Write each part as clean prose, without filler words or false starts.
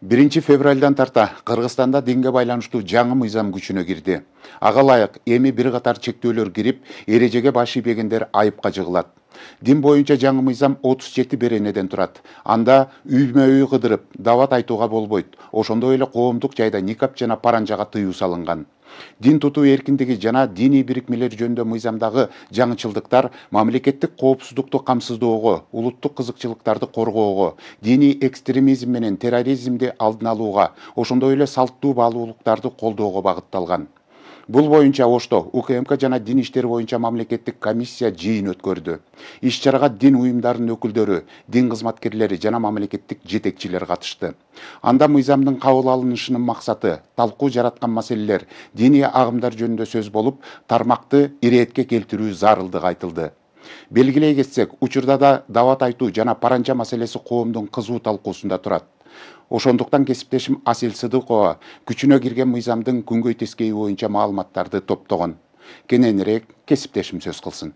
1 февралдан тарта Кыргызстанда динге байланыштуу жаңы мыйзам күчүнө кирди. Ага ылайык эми бир катар чектөөлөр кирип, эрежеге баш ийбегендер айыпка жыгылат. Дин боюнча жаңы мыйзам 37 беренеден турат. Анда үймө-үй кыдырып, дават айтууга болбойт. Ошондой эле коомдук жайда никап жана паранжага тыюу салынган. Дин тутуу эркиндиги жана диний бирикмелер жөнүндө мыйзамдагы жаңычылдыктар мамлекеттик коопсуздукту камсыздоого, улуттук кызыкчылыктарды коргоого, диний экстремизм менен терроризмди алдын алууга, ошондой эле салттуу баалуулуктарды колдоого багытталган. Бул боюнча Ошто УКМК жана дин иштери боюнча мамлекеттик комиссия жыйын өткөрдү. Иш-чарага дин уюмдарынын өкүлдөрү, дин кызматкерлери жана мамлекеттик жетекчилер катышты. Анда мыйзамдын кабыл алынышынын максаты талкуу жараткан маселелер, диний агымдар жөнүндө сөз болуп, тармакты иретке келтирүү зарылдыгы айтылды. Белгилей кетсек, учурда да дават айтуу жана паранча маселеси коомдун кызуу талкуусунда турат. Ошондуктан кесиптешим Асел Сыдыкова күчүнө кирген мыйзамдын күнгөй тескейи боюнча маалыматтарды топтогон. Кененирээк кесиптешим сөз кылсын.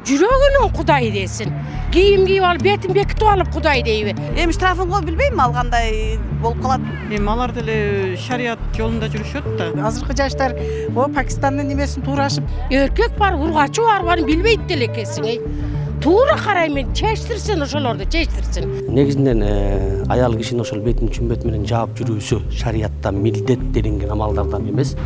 Жүрөгүнүн Кудай десин. Кийим кийип алып, бетин бекитип алып Кудай дейби. Эми штрафын го билбейм, алгандай болуп калат. Эми алар деле шарият жолунда жүрүшөт да. Азыркы жаштар Пакистандын немесин туурашып, Эркек бар, ургачы бар, билбейт деле экенсиң. Туура карайм, чечтирсин ошолорду, чечтирсин. Негизинен аял кишинин ошол бетин чүмбет менен жаап жүрүүсү шариятта милдет делинген амалдардан эмес.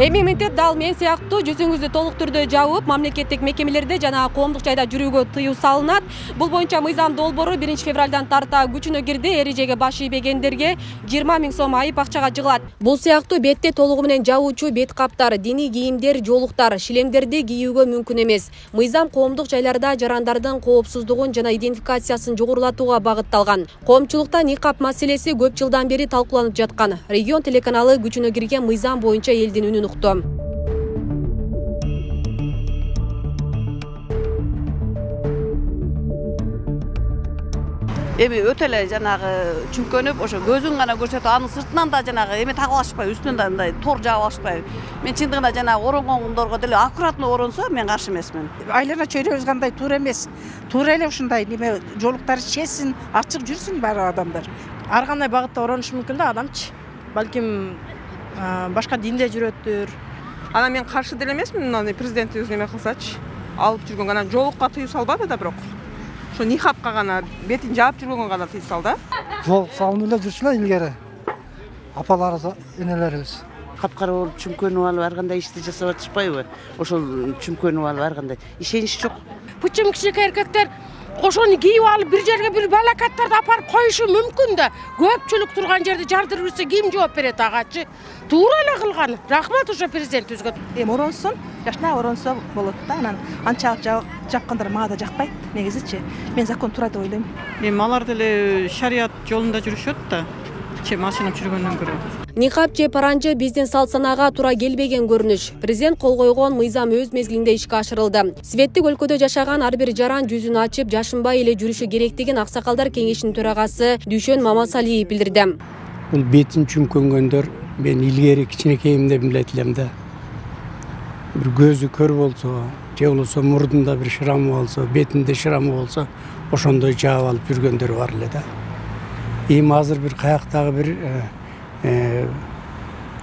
Эми мынтип дал мен сыяктуу жүзүңүздү толук түрдө жабып, мамлекеттик мекемелерде жана коомдук жайда жүрүүгө тыюу салынат. Бул боюнча мыйзам долбоору 1 февралдан тарта күчүнө кирди. Эрежеге баш ийбегендерге 20 000 сом айып акчага жыгылат. Бул сыяктуу бетте толугу менен жабуучу бет каптар, диний кийимдер, жоолуктар, шлемдерди кийүүгө мүмкүн эмес. Мыйзам коомдук жайларда жарандардын коопсуздугун жана идентификациясын жогорулатууга багытталган. Коомчулукта никап маселеси көп жылдан бери талкууланып жаткан. Регион телеканалы күчүнө кирген мыйзам боюнча элдин үнүн укту. Эми өтө эле жанагы чүмкөнүп, ошо көзүн гана көрсөтүп, анын сыртынан да жанагы эме тагып алышпай, үстүнөн да мындай тор жаап алышпай. Мен чындыгында жанагы оронгондорго деле аккуратно оронсо мен каршы эмесмин. айлана чөйрөбүз кандай туура эмес. Туура эле ушундай неме жолуктары чечсин, ачык жүрсүн баары адамдар. Ар кандай багытта оронышы мүмкүн да адамчы. Балким башка динде жүрөттүр. Анан мен каршы деле эмесмин, аны президентибиз неме кылсачы. Алып жүргөн анан жоолукка тыюу салбады да бирок. Ошо нихапка гана, бетин жаап жүргөнгө гана тыюу салды. Жол салынып эле жүрчүлөр илгери. Апаларыбыз, энелерибиз. Капкара болуп чүмкөнүп алып ар кандай ишти жасап атышпайбы? Ошол чүмкөнүп алып ар кандай ишенич жок. Пучум кичинекей эркектер ошону кийип алып бир жерге бир балакаттарды апарып коюшу мүмкүн да. Көпчүлүк турган жерди жардырып жүрсө ким жооп берет агачы? Туура эле кылган. Рахмат ошо президентибизге. Эми оронсун, жашына оронсо болот да. Анан анчалык жаккандар мага да жакпайт негизичи. Мен закон туура деп ойлойм. Эми алар деле шарият жолунда жүрүшөт да. Машинап жүргөндөн көрө. Никап же паранжы биздин салт санаага туура келбеген көрүнүш. Президент кол койгон мыйзам өз мезгилинде ишке ашырылды. Светтик өлкөдө жашаган ар бир жаран жүзүн ачып, жашынбай эле жүрүшү керектигин Аксакалдар кеңешинин төрагасы Дүйшөн Мамасалиев билдирди. Бул бетин чүмкөнгөндөр мен илгери кичинекейимде билет элем да. Бир көзү көр болсо, же болбосо мурдунда бир шрамы болсо, бетинде шрамы болсо, ошондой жаап алып жүргөндөр бар эле да. Эми азыр бир каяктагы бир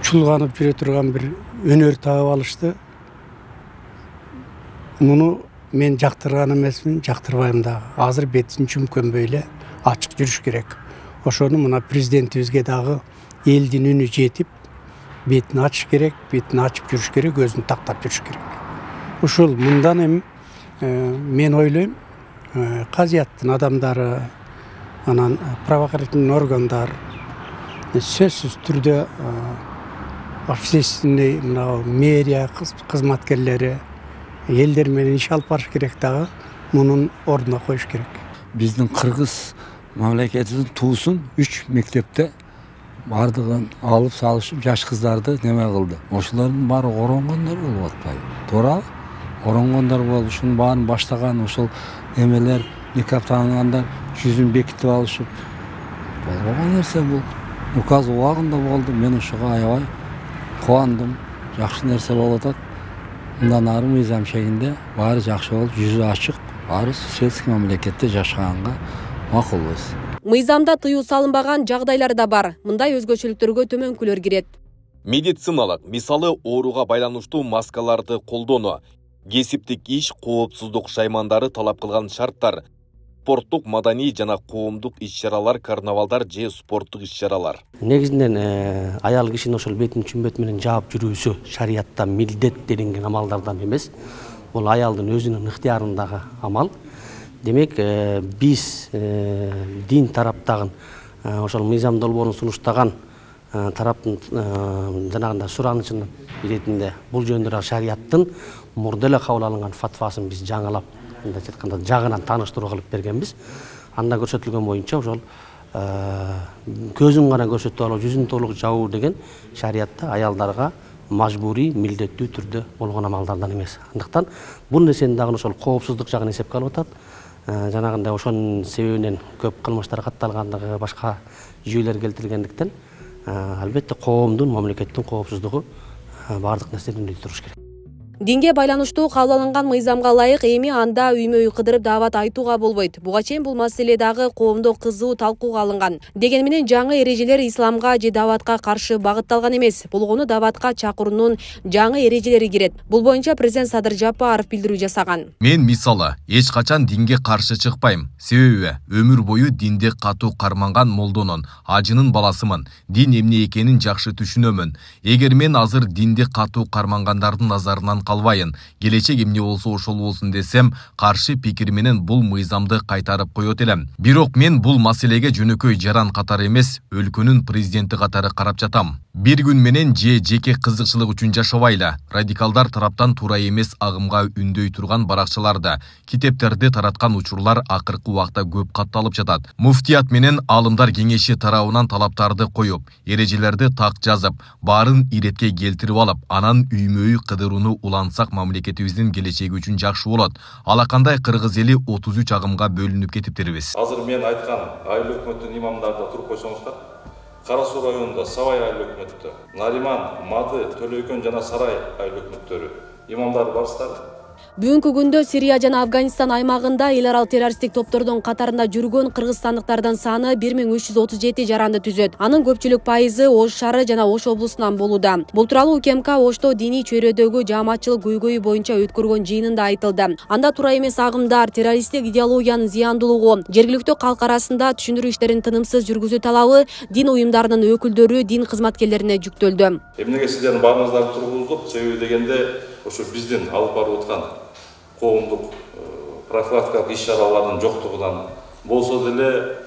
чулганып жүрө турган бир өнөр таап алышты. Муну мен жактырган эмесмин, жактырбайм дагы. Азыр бетин чүмкөнбөй эле ачык жүрүш керек. Ошону мына президентибизге дагы элдин үнү жетип, бетин ачыш керек, бетин ачып жүрүш керек, көзүн тактап жүрүш керек. Ушул мындан эми мен ойлойм, казияттын адамдары, анан правоохранительный органдар сөзсүз түрдө общественный мэрия кызматкерлери элдер менен иш алып барыш керек дагы, мунун ордуна коюш керек. Биздин кыргыз мамлекетибиздин туусун 3 мектепте бардыгын алып салышып, жаш кыздарды неме кылды. Ошолордун баары оронгондор болуп атпайбы? Туура, оронгондор болуп, ушунун баарын баштаган ошол эмелер, никап таагандар жүзүн бекитип алышып болбогон нерсе бул. Указ убагында болду. Мен ушуга аябай кубандым. Жакшы нерсе болуп атат. Мындан ары мыйзам чегинде баары жакшы болуп, жүзү ачык, баары светский мамлекетте жашаганга макул эмес. Мыйзамда тыюу салынбаган жагдайлар да бар. Мындай өзгөчөлүктөргө төмөнкүлөр кирет. Медициналык, мисалы ооруга байланыштуу маскаларды колдонуу, кесиптик иш, коопсуздук шаймандары талап кылган шарттар, спорттук, маданий жана коомдук иш-чаралар, карнавалдар же спорттук иш-чаралар. Негизинен аял кишинин ошол бетин чүмбөт менен жаап жүрүүсү шариятта милдет делинген амалдардан эмес. Бул аялдын өзүнүн ыктыярындагы амал. Демек, биз дин тараптагын ошол мыйзам долбоорун сунуштаган тараптын жанагында суранычынын иретинде бул жөнүндө шариаттын мурда эле кабыл алынган фатвасын биз жаңылап, мындайча айтканда жагынан тааныштыруу кылып бергенбиз. Анда көрсөтүлгөн боюнча ошол көзүн гана көрсөтүп алуу, жүзүн толук жабуу деген шариятта аялдарга мажбурий, милдеттүү түрдө болгон амалдардан эмес. Андыктан бул нерсени дагы ошол коопсуздук жагын эсепке алып атат. Жанагындай ошонун себебинен көп кылмыштар катталгандыгы, башка жүйөлөр келтиргендиктен албетте коомдун, мамлекеттин коопсуздугу баардык нерседен өндү туруш керек. Динге байланыштуу кабыл алынган мыйзамга ылайык эми анда үймө-үй кыдырып даават айтууга болбойт. Буга чейин бул маселе дагы коомдо кызуу талкууга алынган. Дегени менен жаңы эрежелер исламга же дааватка каршы багытталган эмес. Болгону дааватка чакыруунун жаңы эрежелери кирет. Бул боюнча президент Садыр Жапаров билдирүү жасаган. Мен мисалы эч качан динге каршы чыкпайм. Себеби өмүр бою динде катуу карманган молдонун, ажынын баласымын. Дин эмне экенин жакшы түшүнөмүн. Эгер мен азыр динде катуу кармангандардын назарынан калбайын, келечек эмне болсо ошол болсун десем, каршы пикир менен бул мыйзамды кайтарып коет элем. Бирок мен бул маселеге жөнөкөй жаран катары эмес, өлкөнүн президенти катары карап жатам. Бир күн менен же жеке кызыкчылык үчүн жашабайлы. Радикалдар тараптан туура эмес агымга үндөй турган баракчаларды, китептерди тараткан учурлар акыркы убакта көп катталып жатат. Муфтият менен алымдар кеңеши тарабынан талаптарды коюп, эрежелерди так жазып, баарын иретке келтирип алып, анан үймө-үй кыдырууну улансак мамлекетибиздин келечеги үчүн жакшы болот. Алакандай кыргыз эли 33 агымга бөлүнүп кетиптербиз. Азыр мен айткан айыл өкмөттүн имамдарына туруп койсоңуздар, Кара Суу районунда Сабай айыл өкмөтү, Нариман, Мады, Төлөйкөн жана Сарай айыл өкмөттөрү имамдар барсыздар. Бүгүнкү күндө Сирия жана Афганистан аймагында эл аралык террористтик топтордун катарында жүргөн кыргызстандыктардын саны 1337 жаранды түзөт. Анын көпчүлүк пайызы Ош шаары жана Ош облусунан болууда. Бул тууралуу УКМК Ошто диний чөйрөдөгү жааматчылык көйгөйү боюнча өткөргөн жыйынында айтылды. Анда туура эмес агымдар, террористтик идеологиянын зыяндуулугу, жергиликтүү калк арасында түшүндүрүү иштерин тынымсыз жүргүзүү талабы дин уюмдарынын өкүлдөрү, дин кызматкерлерине жүктөлдү. Эмнеге сиздердин баарыңыздарды тургуздук? Себеби дегенде ошо биздин алып барып аткан коомдук профилактикалык иш-чаралардын жоктугунан болсо деле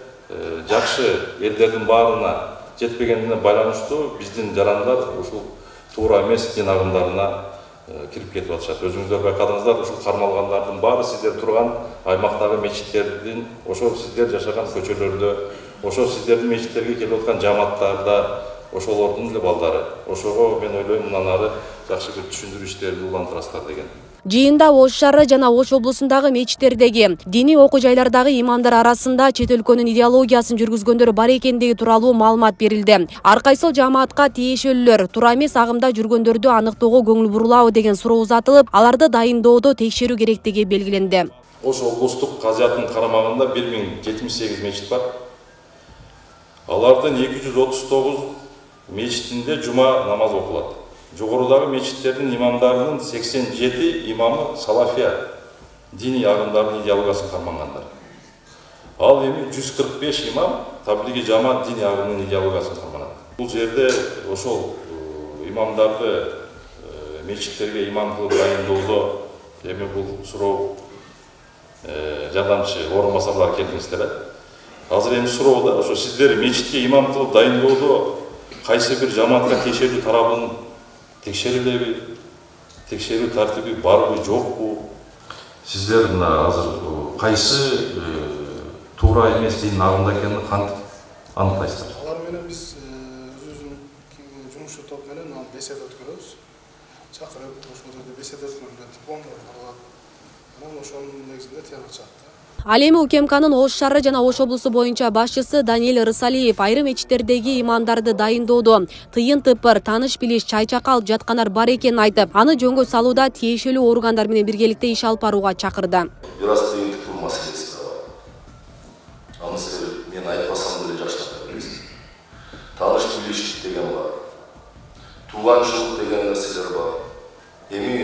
жакшы элдердин баарына жетпегендине байланыштуу биздин жарандар ушул туура эмес дин агымдарына кирип кетип атышат. Өзүңүздөр байкадыңыздар, ушул кармалгандардын баары сиздер турган аймактагы мечиттердин, ошол сиздер жашаган көчөлөрдө, ошол сиздердин мечиттерге келип аткан жааматтарда ошолордун эле балдары. Ошого мен ойлойм мындан ары жакшы бир түшүндүрүү иштерин улантырасыздар деген. Жыйында Ош шаары жана Ош облусундагы мечиттердеги, диний окуу жайлардагы имамдар арасында чет өлкөнүн идеологиясын жүргүзгөндөр бар экендиги тууралуу маалымат берилди. Ар кайсыл жааматка тиешелүүлөр туура эмес агымда жүргөндөрдү аныктоого көңүл бурулабы деген суроо узатылып, аларды дайындоодо текшерүү керектиги белгиленди. Ош облустук казыяттын карамагында 1078 мечит бар. Алардын 239 мечитинде жума намаз окулат. Жогорудагы мечиттердин имамдарынын 87 имамы салафия, диний агымдардын идеологиясын кармангандар. Ал эми 145 имам таблиги жамаат диний агымдын идеологиясын карманат. Бул жерде ошол имамдарды мечиттерге имам кылып дайындоодо эми бул суроо жардамчы орун басарлар келдиңиздер. Азыр эми суроо да ошо сиздер мечитке имам кылып дайындоодо кайсы бир жамаатка тиешелүү тарабын текшерилеби, текшерүү тартиби барбы, жокпу? Сиздер мына азыр кайсы туура эмес дин агымда экенин кантип аныктайсыздар? Алар менен биз өзүбүздүн жумушчу топ менен беседа өткөрөбүз. Чакырып, ошол жерде беседа өткөрүлөт, дипломдор алат. Анан ошонун негизинде тыянак чыкты. Ал эми УКМКнын Ош шаары жана Ош облусу боюнча башчысы Даниэль Рысалиев айрым мечиттердеги имамдарды дайындоодо тыйын тыпыр, тааныш билиш, чайчакка алып жаткандар бар экенин айтып, аны жөнгө салууда тиешелүү органдар менен биргеликте иш алып барууга чакырды. Бир аз тыйын тыпыр маселеси бар. Аны сіздер мен айтпасам деле жаштап билесиз. Таныш билиштик деген бар. Туғаншылық деген нәрселер бар. Эми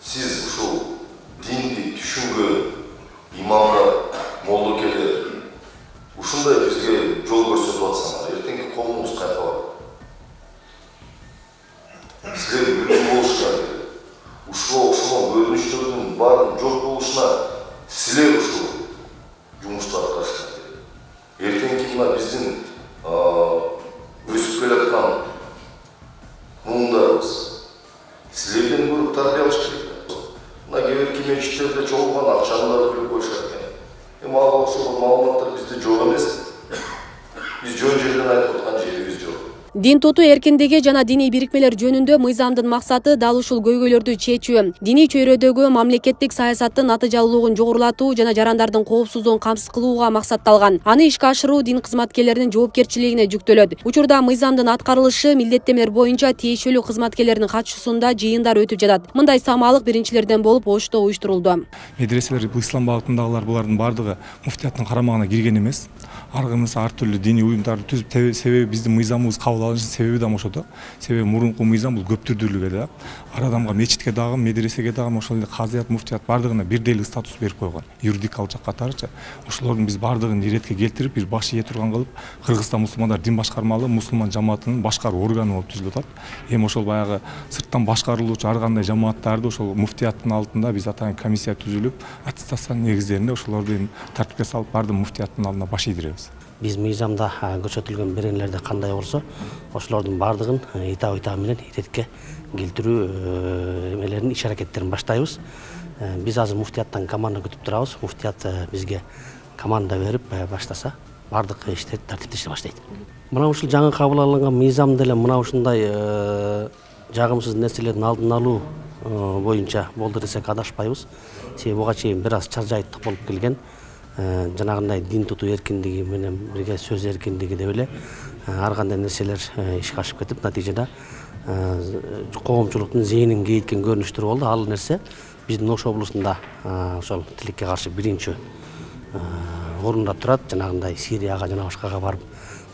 сиз ушул динди түшүнгөн имамдар, молдокелер ушундай бизге жол көрсөтүп атсаңар, эртеңки коомубуз кайпалат. Сіздер үлгү болушуңар керек. Ушуга окшогон көрүнүштөрдүн баарын жок болушуна силер ушул жумушту аткарышыңар керек. Эртеңки мына биздин өсүп келаткан муундарыбыз силерден көрүп тарбия алыш керек. Мына кээ бир мечиттерде чогулган акчаны да бөлүп коюшат экен. Эми ага окшогон маалыматтар бизде жок эмес. Биз жөн жерден айтып аткан жерибиз жок. Дин тутуу эркиндиги жана диний бирикмелер жөнүндө мыйзамдын максаты дал ушул көйгөйлөрдү чечүү, диний чөйрөдөгү мамлекеттик саясаттын натыйжалуулугун жогорулатуу жана жарандардын коопсуздугун камсыз кылууга максатталган. Аны ишке ашыруу дин кызматкерлеринин жоопкерчилигине жүктөлөт. Учурда мыйзамдын аткарылышы милдеттемелер боюнча тиешелүү кызматкерлердин катышуусунда жыйындар өтүп жатат. Мындай самаалык биринчилерден болуп Ошто уюштурулду. Медреселер ислам багытындагылар булардын бардыгы муфтияттын карамагына кирген эмес. Аргымыз ар түрлүү диний уюмдарды түзүп, себеби биздин мыйзамыбыз кабыл алынышынын себеби да ошодо. Себеби мурунку мыйзам бул көп түрдүүлүгү да. Ар адамга мечитке дагы, медресеге дагы, ошол эле казыят, муфтият бардыгына бирдейлик статус берип койгон. Юридикалык жакка тарычы. Ошолордун биз бардыгын иретке келтирип, бир баш ие турган кылып, Кыргызстан мусулмандар дин башкармалуу мусулман жамаатынын башкаруу органы болуп түзүлүп атат. Эми ошол баягы сырттан башкарылуучу ар кандай жамааттарды ошол муфтияттын алдында биз атайын комиссия түзүлүп, аттестация негиздеринде ошолорду тартипке салып, барды муфтияттын алдына баш ийдиребиз. Биз мыйзамда көрсөтүлгөн беренелерде кандай болсо, ошолордун бардыгын этап менен иретке келтирүү эмелерин, иш аракеттерин баштайбыз. Биз азыр муфтияттан команда күтүп турабыз. Муфтият бизге команда берип баштаса, бардык иштер тартиптешип баштайт. Мына ушул жаңы кабыл алынган мыйзам деле мына ушундай жагымсыз нерселердин алдын алуу боюнча болду десек адашпайбыз. Себеби буга чейин бир аз чаржайттык болуп келген. Жанагындай дин тутуу эркиндиги менен бирге сөз эркиндиги деп эле ар кандай нерселер ишке ашып кетип, натыйжада коомчулуктун зээнин кейиткен көрүнүштөр болду. Ал нерсе биздин Ош облусунда ошол тилекке каршы биринчи орунда турат. Жанагындай Сирияга жана башкага барып,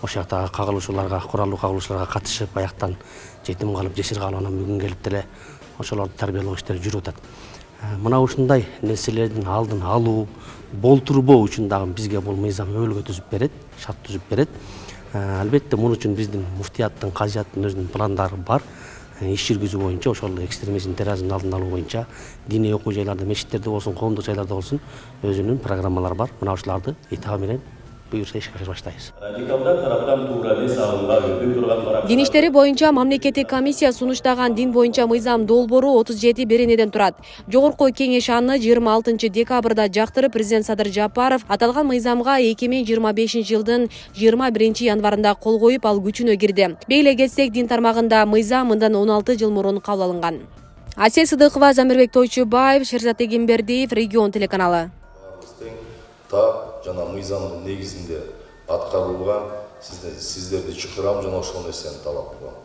ошол жактагы кагылышууларга, куралдуу кагылышууларга катышып, аяктан жетим калып, жесир калып, анан бүгүн келип деле ошолорду тарбиялоо иштери жүрүп атат. Мына ушундай нерселердин алдын алуу, болтурбоо үчүн дагы бизге бул мыйзам өбөлгө түзүп берет, шарт түзүп берет. Албетте муну үчүн биздин муфтияттын, казияттын өзүнүн пландары бар. Иш жүргүзүү боюнча, ошол экстремизм, терроризмдин алдын алуу боюнча диний окуу жайларда, мечиттерде болсун, коомдук жайларда болсун, өзүнүн программалары бар. Мына ушуларды этабы менен буюрса ишке ашыра баштайбыз. Радикалдар тараптан туура эмес агымга өтүп турган Дин иштери боюнча мамлекеттик комиссия сунуштаган дин боюнча мыйзам долбоору 37 беренеден турат. Жогорку кеңеш аны 26 декабрда жактырып, президент Садыр Жапаров аталган мыйзамга 2025 жылдын 21 январында кол коюп, ал күчүнө кирди. Белгилей кетсек, дин тармагында мыйзам мындан 16 жыл мурун кабыл алынган. Асел Сыдыкова, Замирбек Тойчубаев, Шерзат Эгембердиев, Регион телеканалы. Жана мыйзамдын негизинде аткарылган, сиздерди чакырам жана ошол нерсени талап кылам.